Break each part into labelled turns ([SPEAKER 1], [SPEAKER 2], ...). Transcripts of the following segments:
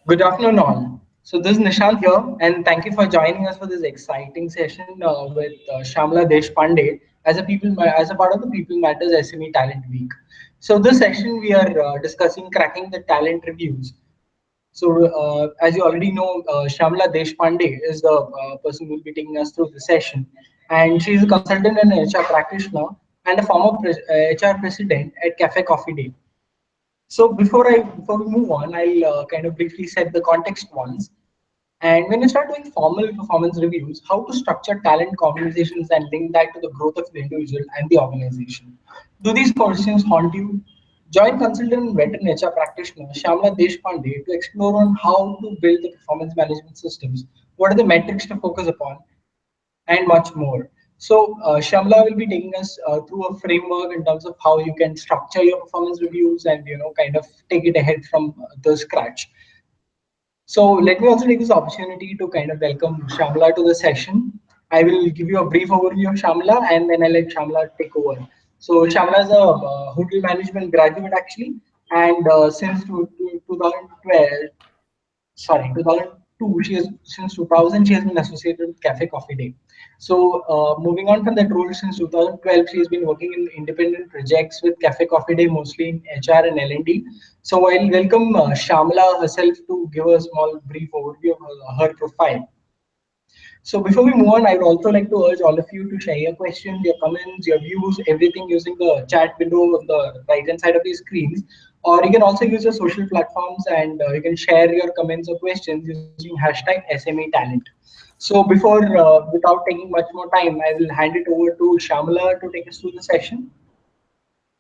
[SPEAKER 1] Good afternoon, all. So this is Nishant here, and thank you for joining us for this exciting session with Shyamla Deshpande as a part of the People Matters SME Talent Week. So this session we are discussing cracking the talent reviews. So as you already know, Shyamla Deshpande is the person who will be taking us through the session, and she is a consultant and HR practitioner and a former HR president at Cafe Coffee Day. So before we move on, I'll kind of briefly set the context once. And when you start doing formal performance reviews, how to structure talent conversations and link that to the growth of the individual and the organization. Do these questions haunt you? Join consultant and veteran HR practitioner Shyamla Deshpande to explore on how to build the performance management systems. What are the metrics to focus upon? And much more. So, Shamla will be taking us through a framework in terms of how you can structure your performance reviews and kind of take it ahead from the scratch. So, let me also take this opportunity to kind of welcome Shamla to the session. I will give you a brief overview of Shamla and then I'll let Shamla take over. So, Shamla is a hotel management graduate actually, and since 2012, sorry 2002, she has since 2000 she has been associated with Cafe Coffee Day. So moving on from that role, since 2012 she has been working in independent projects with Cafe Coffee Day, mostly in HR and L&D. So I'll welcome Shamla herself to give a small brief overview of her profile. So before we move on, I would also like to urge all of you to share your questions, your comments, your views, everything using the chat window on the right hand side of your screens. Or you can also use your social platforms and you can share your comments or questions using hashtag SME Talent. So without taking much more time, I will hand it over to Shamala to take us through the session.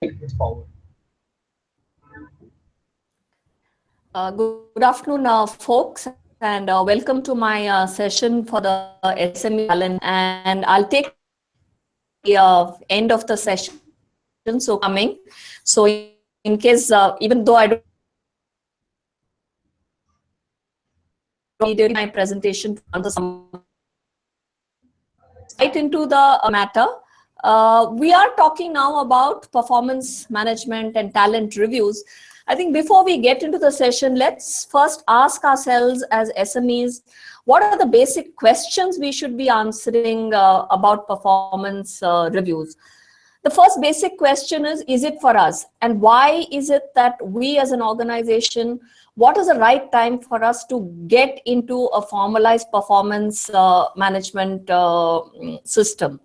[SPEAKER 1] Take this forward.
[SPEAKER 2] Good afternoon, folks, and welcome to my session for the SME talent. And I'll take the end of the session. So coming. So in case, even though I don't need my presentation to answer some right into the matter. We are talking now about performance management and talent reviews. I think before we get into the session, let's first ask ourselves as SMEs, what are the basic questions we should be answering about performance reviews? The first basic question is it for us? And why is it that we as an organization, what is the right time for us to get into a formalized performance management system?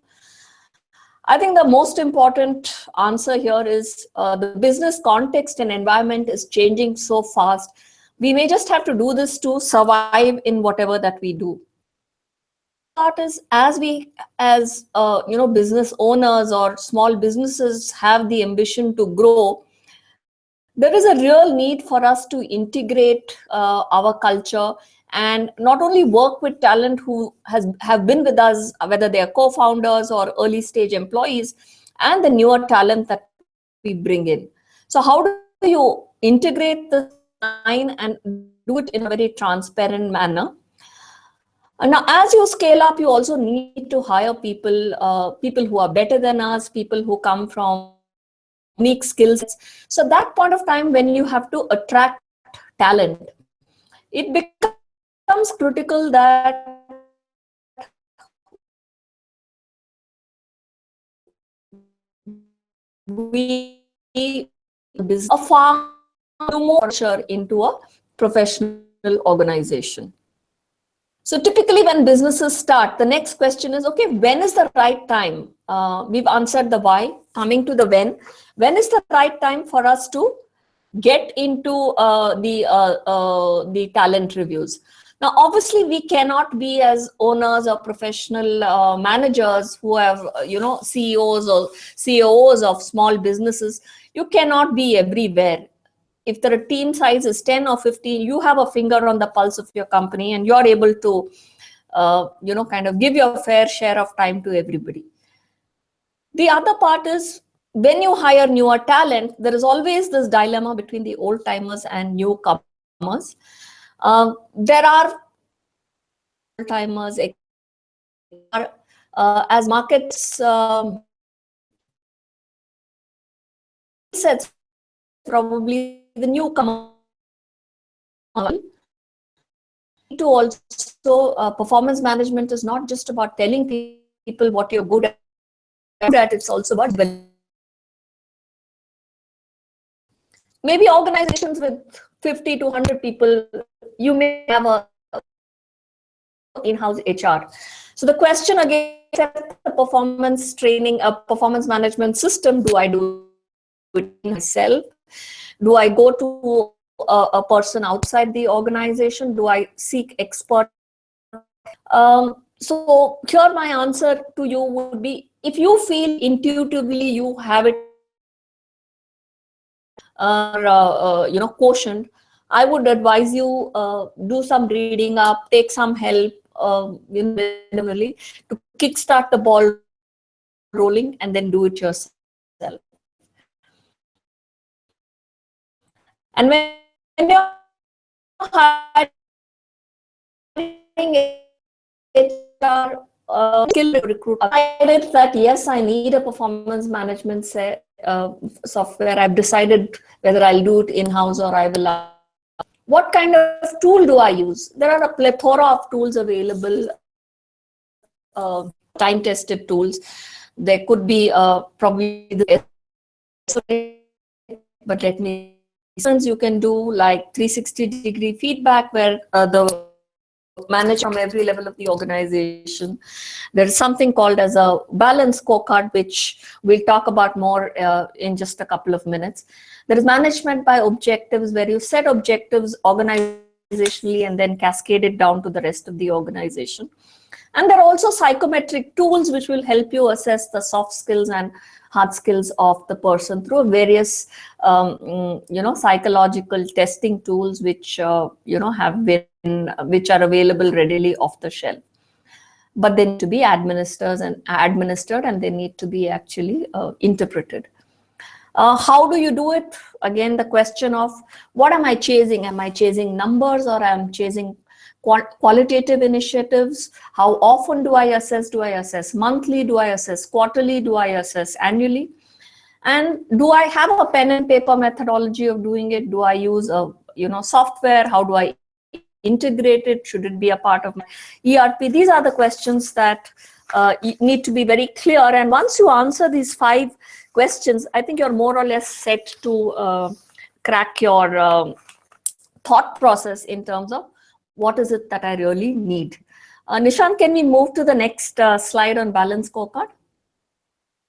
[SPEAKER 2] I think the most important answer here is the business context and environment is changing so fast. We may just have to do this to survive in whatever that we do. Part is as we as business owners or small businesses have the ambition to grow, there is a real need for us to integrate our culture and not only work with talent who have been with us, whether they are co-founders or early stage employees, and the newer talent that we bring in. So how do you integrate this line and do it in a very transparent manner? Now, as you scale up, you also need to hire people who are better than us, people who come from unique skill sets. So that point of time when you have to attract talent, it becomes critical that we a far more into a professional organization. So typically when businesses start, the next question is, okay, when is the right time? We've answered the why, coming to the when. When is the right time for us to get into the talent reviews? Now, obviously, we cannot be as owners or professional managers who have, CEOs or COOs of small businesses. You cannot be everywhere. If the team size is 10 or 15, you have a finger on the pulse of your company and you're able to, kind of give your fair share of time to everybody. The other part is when you hire newer talent, there is always this dilemma between the old timers and newcomers. There are old timers as markets sets probably the newcomer to also, performance management is not just about telling people what you're good at, it's also about maybe organizations with 50 to 100 people, you may have a in-house HR. So the question again, the performance training, a performance management system, do I do it myself? Do I go to a person outside the organization? Do I seek expert? So here my answer to you would be, if you feel intuitively you have it quotient, I would advise you do some reading up, take some help, to kickstart the ball rolling, and then do it yourself. And when you're hiring HR, skill recruit, I decided that yes, I need a performance management software. I've decided whether I'll do it in-house or I will. What kind of tool do I use? There are a plethora of tools available, time-tested tools. There could be probably the, but let me, you can do like 360-degree feedback where the manager from every level of the organization. There is something called as a balance scorecard, which we'll talk about more in just a couple of minutes. There is management by objectives, where you set objectives organizationally and then cascade it down to the rest of the organization. And there are also psychometric tools which will help you assess the soft skills and hard skills of the person through various psychological testing tools which have been, which are available readily off the shelf. But they need to be administered and they need to be actually interpreted. How do you do it? Again, the question of what am I chasing? Am I chasing numbers, or am I chasing qualitative initiatives? How often do I assess? Do I assess monthly? Do I assess quarterly? Do I assess annually? And do I have a pen and paper methodology of doing it? Do I use a software? How do I integrate it? Should it be a part of my ERP? These are the questions that need to be very clear. And once you answer these 5 questions, I think you're more or less set to crack your thought process in terms of what is it that I really need. Nishant, can we move to the next slide on balance scorecard?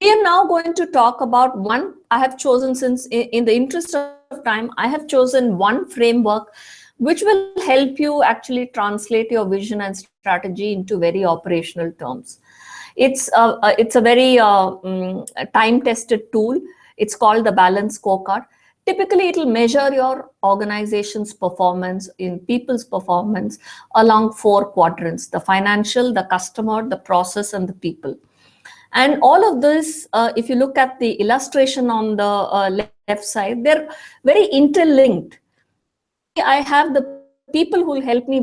[SPEAKER 2] We are now going to talk about one. I have chosen, since in the interest of time, I have chosen one framework which will help you actually translate your vision and strategy into very operational terms. It's a very time-tested tool. It's called the balance scorecard. Typically, it will measure your organization's performance, in people's performance, along 4 quadrants: the financial, the customer, the process, and the people. And all of this, if you look at the illustration on the left side, they're very interlinked. I have the people who will help me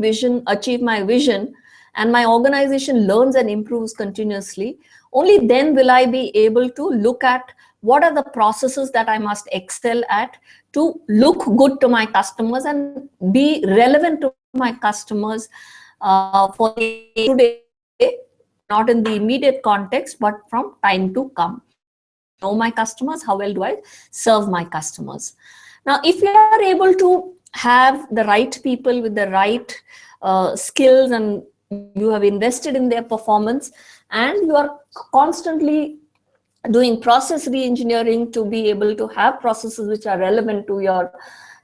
[SPEAKER 2] achieve my vision, and my organization learns and improves continuously. Only then will I be able to look at what are the processes that I must excel at to look good to my customers and be relevant to my customers for today, not in the immediate context, but from time to come. Know my customers, how well do I serve my customers? Now, if you are able to have the right people with the right skills, and you have invested in their performance, and you are constantly doing process re-engineering to be able to have processes which are relevant to your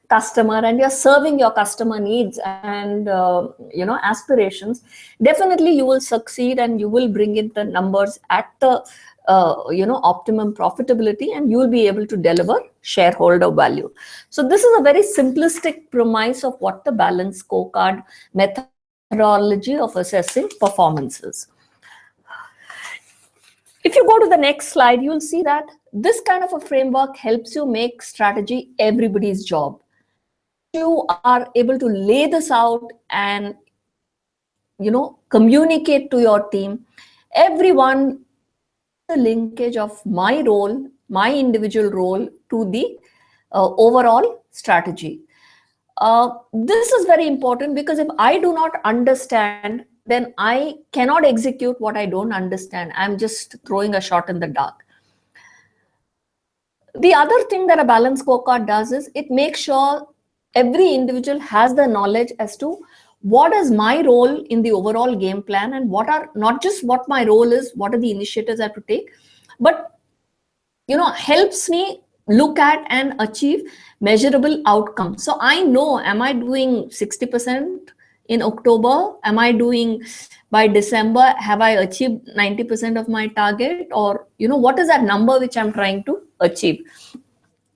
[SPEAKER 2] customer, and you're serving your customer needs and aspirations, definitely you will succeed and you will bring in the numbers at the optimum profitability, and you will be able to deliver shareholder value. So this is a very simplistic premise of what the balance scorecard methodology of assessing performances. If you go to the next slide, you'll see that this kind of a framework helps you make strategy everybody's job. You are able to lay this out and communicate to your team. Everyone, the linkage of my role, my individual role, to the overall strategy. This is very important because if I do not understand, then I cannot execute what I don't understand. I'm just throwing a shot in the dark. The other thing that a balanced scorecard does is it makes sure every individual has the knowledge as to what is my role in the overall game plan, and what are not just what my role is, what are the initiatives I have to take, but helps me look at and achieve measurable outcomes. So I know, am I doing 60% in October? Am I doing by December? Have I achieved 90% of my target? Or, what is that number which I'm trying to achieve?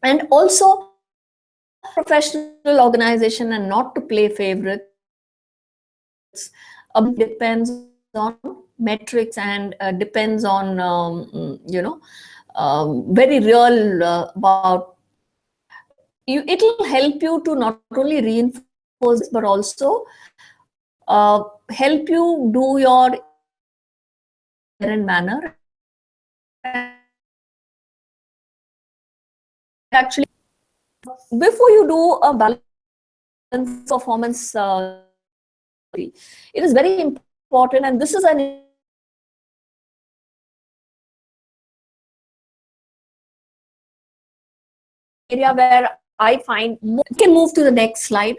[SPEAKER 2] And also, professional organization and not to play favorites. Depends on metrics and depends on, very real about you. It'll help you to not only reinforce this, but also help you do your manner. Actually, before you do a balance performance, it is very important, and this is an area where I find more. You can move to the next slide.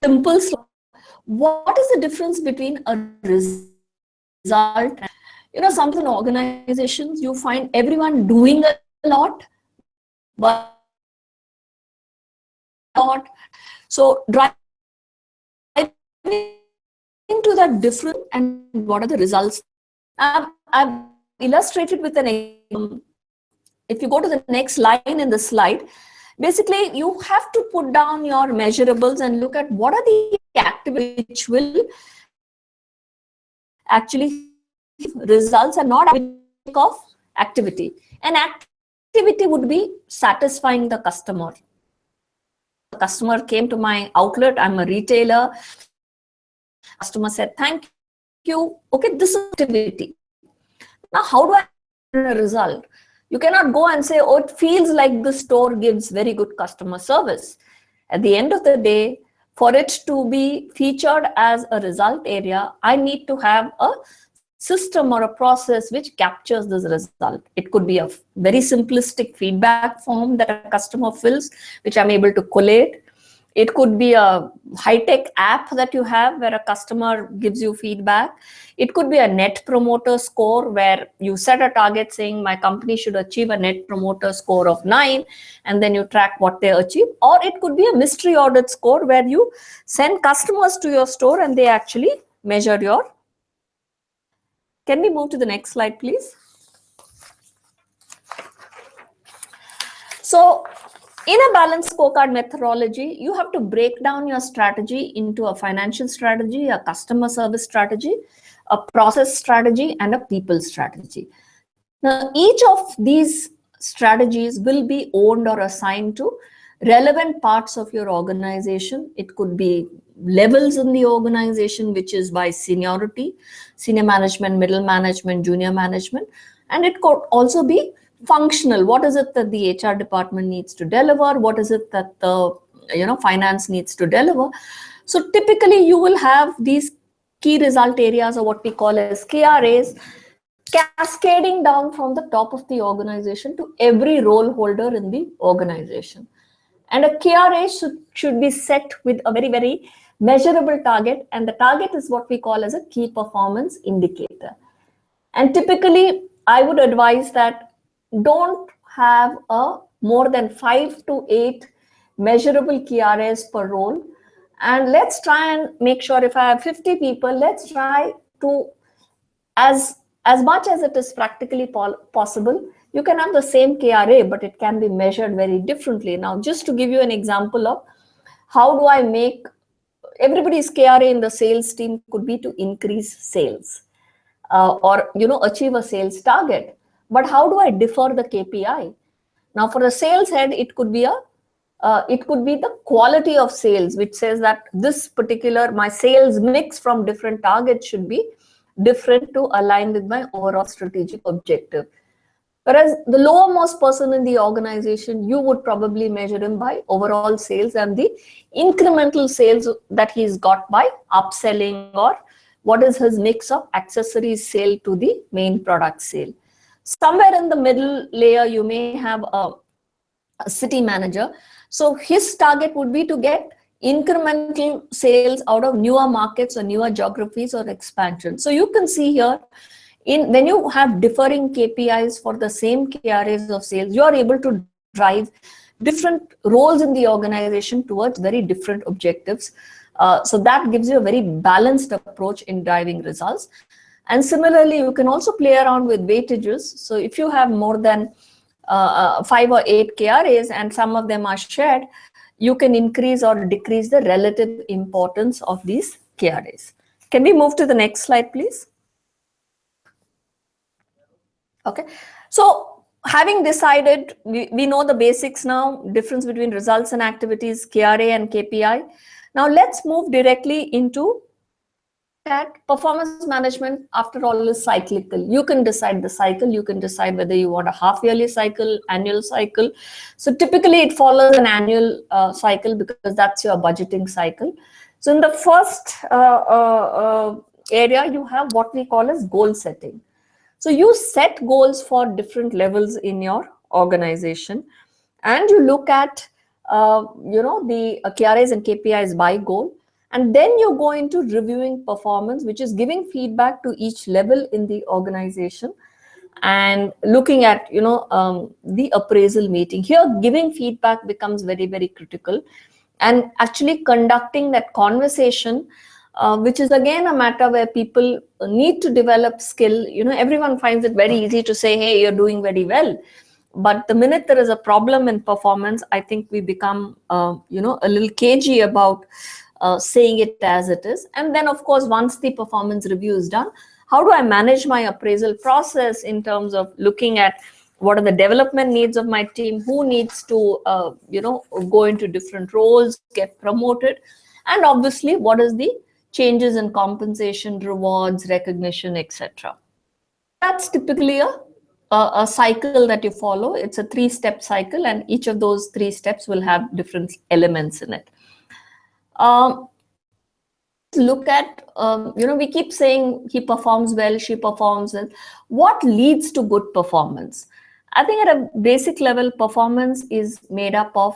[SPEAKER 2] Simple slide. What is the difference between a result and, some organizations, you find everyone doing a lot, but not. So driving into that difference and what are the results. I've illustrated with an example. If you go to the next line in the slide, basically you have to put down your measurables and look at what are the activities which will actually results and not of activity. An activity would be satisfying the customer. The customer came to my outlet, I'm a retailer. Customer said, thank you. Okay, this is activity. Now, how do I get a result? You cannot go and say, oh, it feels like the store gives very good customer service. At the end of the day, for it to be featured as a result area, I need to have a system or a process which captures this result. It could be a very simplistic feedback form that a customer fills, which I'm able to collate. It could be a high-tech app that you have where a customer gives you feedback. It could be a net promoter score where you set a target saying my company should achieve a net promoter score of 9, and then you track what they achieve. Or it could be a mystery audit score where you send customers to your store and they actually measure your. Can we move to the next slide, please? So, in a balanced scorecard methodology, you have to break down your strategy into a financial strategy, a customer service strategy, a process strategy, and a people strategy. Now, each of these strategies will be owned or assigned to relevant parts of your organization. It could be levels in the organization, which is by seniority, senior management, middle management, junior management, and it could also be functional. What is it that the HR department needs to deliver? What is it that the finance needs to deliver? So typically you will have these key result areas, or what we call as KRAs, cascading down from the top of the organization to every role holder in the organization. And a KRA should be set with a very, very measurable target, and the target is what we call as a key performance indicator. And typically I would advise that don't have a more than 5 to 8 measurable KRAs per role. And let's try and make sure, if I have 50 people, let's try to, as much as it is practically possible, you can have the same KRA, but it can be measured very differently. Now, just to give you an example of how do I make everybody's KRA in the sales team could be to increase sales. Or achieve a sales target. But how do I differ the KPI? Now, for the sales head, it could be the quality of sales, which says that this particular, my sales mix from different targets should be different to align with my overall strategic objective. Whereas the lowermost person in the organization, you would probably measure him by overall sales and the incremental sales that he's got by upselling, or what is his mix of accessories sale to the main product sale. Somewhere in the middle layer, you may have a city manager. So his target would be to get incremental sales out of newer markets or newer geographies or expansion. So you can see here, when you have differing KPIs for the same KRAs of sales, you are able to drive different roles in the organization towards very different objectives. So that gives you a very balanced approach in driving results. And similarly, you can also play around with weightages. So if you have more than 5 or 8 KRAs and some of them are shared, you can increase or decrease the relative importance of these KRAs. Can we move to the next slide, please? Okay, so having decided, we know the basics now, difference between results and activities, KRA and KPI. Now let's move directly into that performance management. After all, is cyclical. You can decide the cycle. You can decide whether you want a half-yearly cycle, annual cycle. So typically it follows an annual cycle because that's your budgeting cycle. So in the first area, you have what we call as goal setting. So you set goals for different levels in your organization, and you look at the KRAs and KPIs by goal. And then you go into reviewing performance, which is giving feedback to each level in the organization and looking at, the appraisal meeting. Here, giving feedback becomes very, very critical, and actually conducting that conversation, which is again a matter where people need to develop skill. Everyone finds it very easy to say, hey, you're doing very well. But the minute there is a problem in performance, I think we become, a little cagey about saying it as it is. And then, of course, once the performance review is done, how do I manage my appraisal process in terms of looking at what are the development needs of my team, who needs to, go into different roles, get promoted, and obviously, what is the changes in compensation, rewards, recognition, etc. That's typically a cycle that you follow. It's a 3-step cycle, and each of those 3 steps will have different elements in it. Look at, we keep saying he performs well, she performs well. What leads to good performance? I think at a basic level, performance is made up of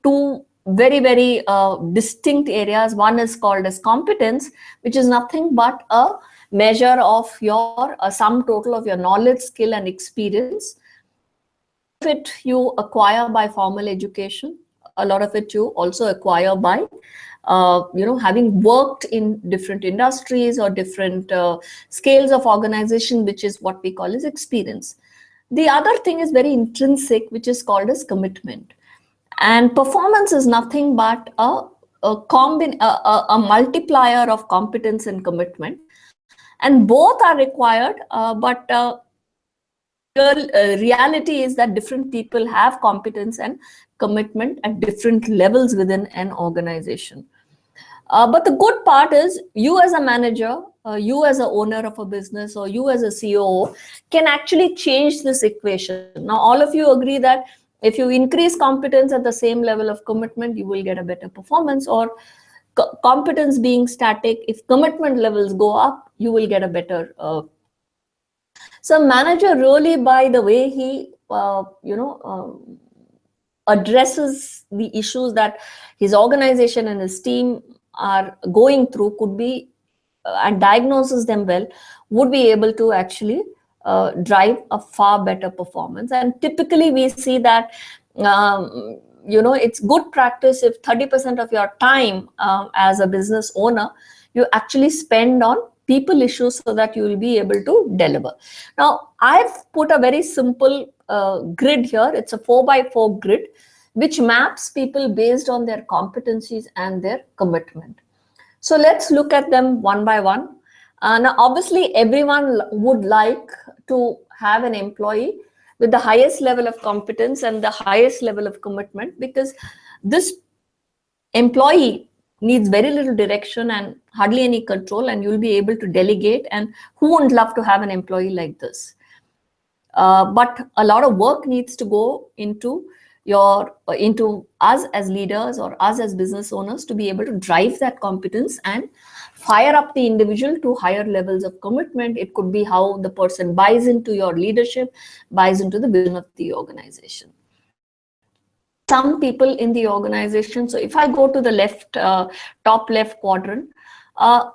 [SPEAKER 2] 2 very, very distinct areas. One is called as competence, which is nothing but a measure of your sum total of your knowledge, skill, and experience. A lot of it you acquire by formal education. A lot of it you also acquire by having worked in different industries or different scales of organization, which is what we call as experience. The other thing is very intrinsic, which is called as commitment. And performance is nothing but a multiplier of competence and commitment. And both are required, but reality is that different people have competence and commitment at different levels within an organization. But the good part is, you as a manager, you as an owner of a business, or you as a COO can actually change this equation. Now, all of you agree that if you increase competence at the same level of commitment, you will get a better performance, or competence being static, if commitment levels go up, you will get a better. So manager really, by the way he, addresses the issues that his organization and his team are going through, could be, and diagnoses them well, would be able to actually drive a far better performance. And typically we see that, it's good practice if 30% of your time as a business owner, you actually spend on people issues so that you will be able to deliver. Now, I've put a very simple grid here. It's a 4x4 grid, which maps people based on their competencies and their commitment. So let's look at them one by one. Now, obviously, everyone would like to have an employee with the highest level of competence and the highest level of commitment, because this employee needs very little direction and hardly any control, and you'll be able to delegate. And who wouldn't love to have an employee like this? but a lot of work needs to go into us as leaders or us as business owners to be able to drive that competence and fire up the individual to higher levels of commitment. It could be how the person buys into your leadership, buys into the vision of the organization. There are some people in the organization. So if I go to the left, top left quadrant,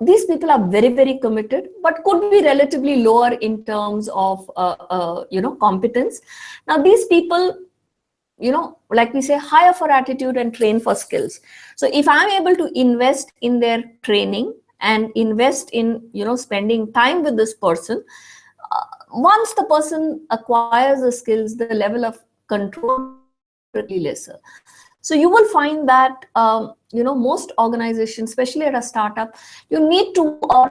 [SPEAKER 2] these people are very, very committed, but could be relatively lower in terms of competence. Now these people, like we say, hire for attitude and train for skills. So if I'm able to invest in their training and invest in spending time with this person, once the person acquires the skills, the level of control really lesser. So you will find that most organizations, especially at a startup, you need to, or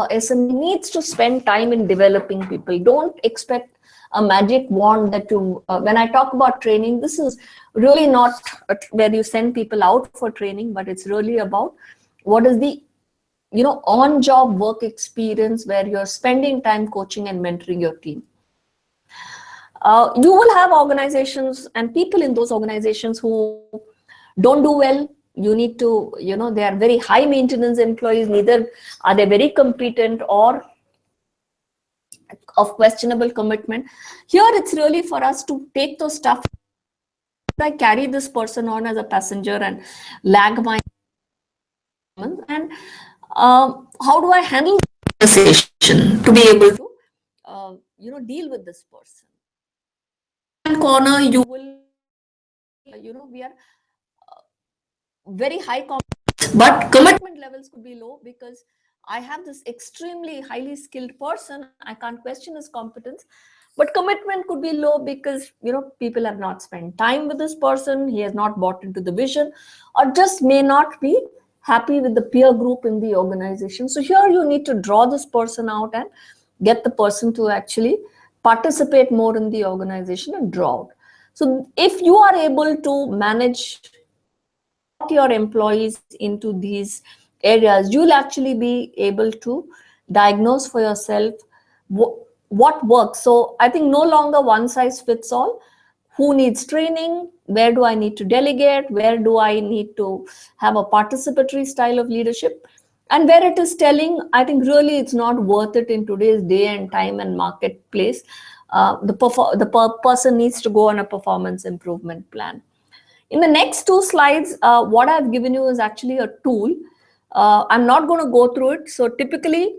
[SPEAKER 2] SME needs to spend time in developing people. Don't expect a magic wand that you, when I talk about training, this is really not where you send people out for training, but it's really about what is the on-job work experience where you're spending time coaching and mentoring your team. You will have organizations and people in those organizations who don't do well. You need to, they are very high maintenance employees, neither are they very competent or of questionable commitment. Here it's really for us to take those stuff. I carry this person on as a passenger and lag my, and how do I handle the conversation to be able to deal with this person. Corner, you will, we are very high competence, but commitment levels could be low because I have this extremely highly skilled person. I can't question his competence, but commitment could be low because people have not spent time with this person. He has not bought into the vision, or just may not be happy with the peer group in the organization. So here you need to draw this person out and get the person to actually participate more in the organization and draw out. So if you are able to manage your employees into these areas, you'll actually be able to diagnose for yourself what works. So I think no longer one size fits all. Who needs training? Where do I need to delegate? Where do I need to have a participatory style of leadership? And where it is telling, I think really it's not worth it in today's day and time and marketplace. The person needs to go on a performance improvement plan. In the next two slides, what I've given you is actually a tool. I'm not going to go through it. So typically,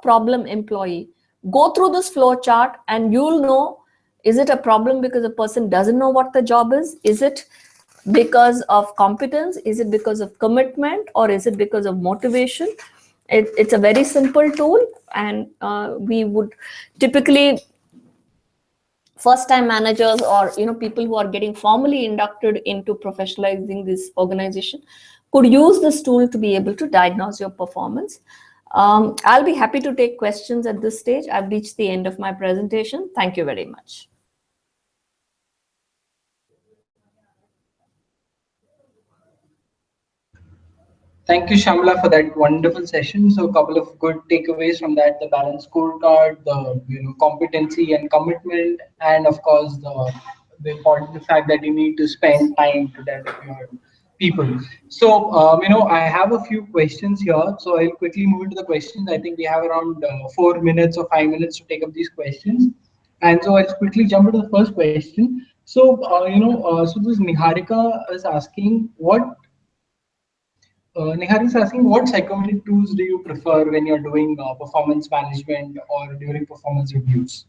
[SPEAKER 2] problem employee, go through this flow chart and you'll know, is it a problem because the person doesn't know what the job is? Is it because of competence? Is it because of commitment? Or is it because of motivation? It's a very simple tool, and we would typically, first-time managers or people who are getting formally inducted into professionalizing this organization could use this tool to be able to diagnose your performance. I'll be happy to take questions at this stage. I've reached the end of my presentation. Thank you very much.
[SPEAKER 1] Thank you, Shyamla, for that wonderful session. So, a couple of good takeaways from that: the balanced scorecard, the competency and commitment, and of course the important fact that you need to spend time to develop your people. So, I have a few questions here. So, I'll quickly move into the questions. I think we have around 4 minutes or 5 minutes to take up these questions, and so I'll quickly jump into the first question. So, so this Niharika is asking what. Nihar is asking, what psychometric tools do you prefer when you're doing performance management or during performance reviews?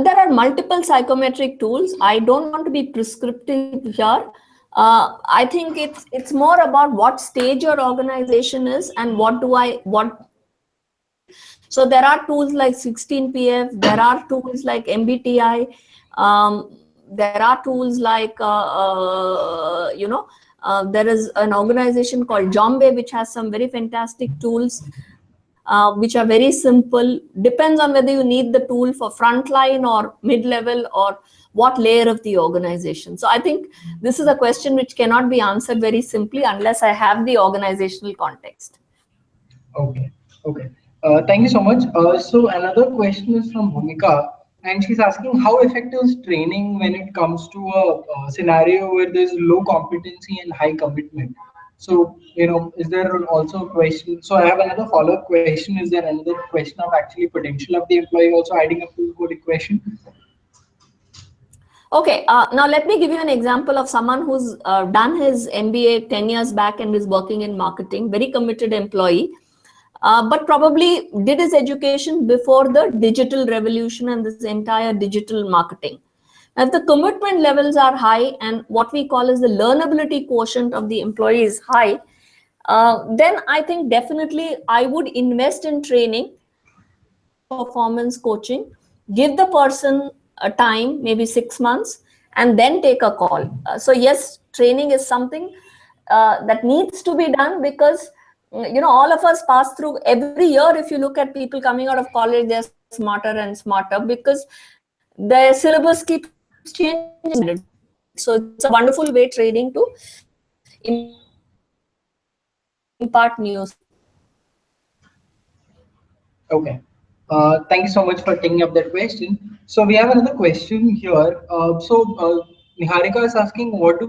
[SPEAKER 2] There are multiple psychometric tools. I don't want to be prescriptive here. I think it's more about what stage your organization is and what do I want. So there are tools like 16PF. There are tools like MBTI. There are tools like there is an organization called Jombe, which has some very fantastic tools, which are very simple. Depends on whether you need the tool for frontline or mid-level or what layer of the organization. So I think this is a question which cannot be answered very simply unless I have the organizational context.
[SPEAKER 1] Okay. Okay. Thank you so much. So another question is from Bhumika, and she's asking how effective is training when it comes to a scenario where there's low competency and high commitment. So is there also a question? So I have another follow-up question. Is there another question of actually potential of the employee also adding up to the question?
[SPEAKER 2] Okay, now let me give you an example of someone who's done his MBA 10 years back and is working in marketing, very committed employee, but probably did his education before the digital revolution and this entire digital marketing. If the commitment levels are high and what we call as the learnability quotient of the employee is high, then I think definitely I would invest in training, performance coaching, give the person a time, maybe 6 months, and then take a call. So yes, training is something that needs to be done because all of us pass through every year. If you look at people coming out of college, they're smarter and smarter because their syllabus keeps changing. So it's a wonderful way training to impart new skills.
[SPEAKER 1] Okay. Thank you so much for taking up that question. So we have another question here. Niharika is asking, what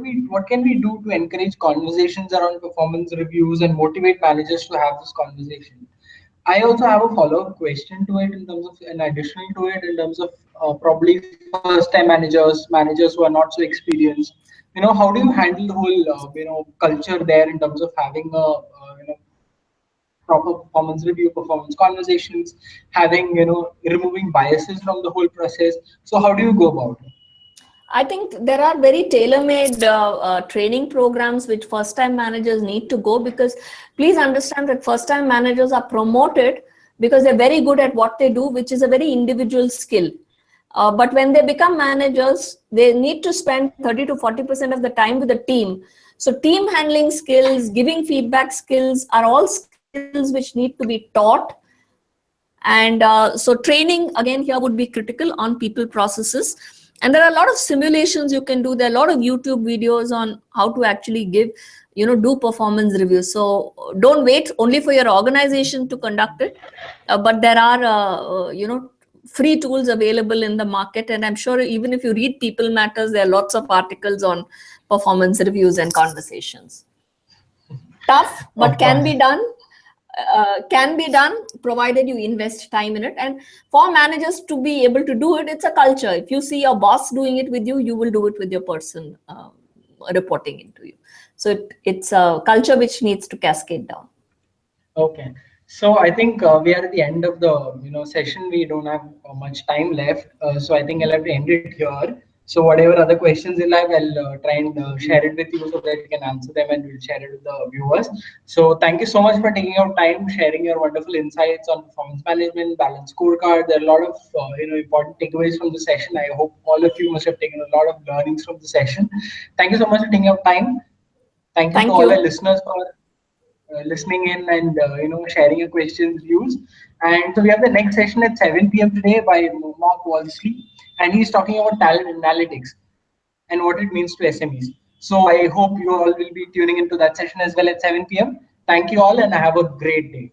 [SPEAKER 1] can we do to encourage conversations around performance reviews and motivate managers to have this conversation? I also have a follow-up question to it in terms of, and additional to it in terms of probably first-time managers who are not so experienced. How do you handle the whole, culture there in terms of having a, proper performance review, performance conversations, having, removing biases from the whole process. So how do you go about it?
[SPEAKER 2] I think there are very tailor-made training programs which first-time managers need to go, because please understand that first-time managers are promoted because they're very good at what they do, which is a very individual skill. But when they become managers, they need to spend 30 to 40% of the time with the team. So team handling skills, giving feedback skills are all skills which need to be taught. And so training again here would be critical on people processes. And there are a lot of simulations you can do. There are a lot of YouTube videos on how to actually give, do performance reviews. So don't wait only for your organization to conduct it, but there are, free tools available in the market. And I'm sure even if you read People Matters, there are lots of articles on performance reviews and conversations. Tough, but
[SPEAKER 1] Of
[SPEAKER 2] can
[SPEAKER 1] course.
[SPEAKER 2] be done. Can be done provided you invest time in it. And for managers to be able to do it, it's a culture. If you see your boss doing it with you, you will do it with your person reporting into you. So it's a culture which needs to cascade down.
[SPEAKER 1] Okay. So I think we are at the end of the session. We don't have much time left. So I think I'll have to end it here. So whatever other questions you'll have, I'll try and share it with you so that you can answer them, and we'll share it with the viewers. So thank you so much for taking your time, sharing your wonderful insights on performance management, balanced scorecard. There are a lot of important takeaways from the session. I hope all of you must have taken a lot of learnings from the session. Thank you so much for taking your time. Thank you to
[SPEAKER 2] Thank
[SPEAKER 1] all our
[SPEAKER 2] you.
[SPEAKER 1] listeners for listening in and sharing your questions, views. And so we have the next session at 7 p.m. today by Mark Walsley, and he's talking about talent analytics and what it means to SMEs. So I hope you all will be tuning into that session as well at 7 p.m. Thank you all, and have a great day.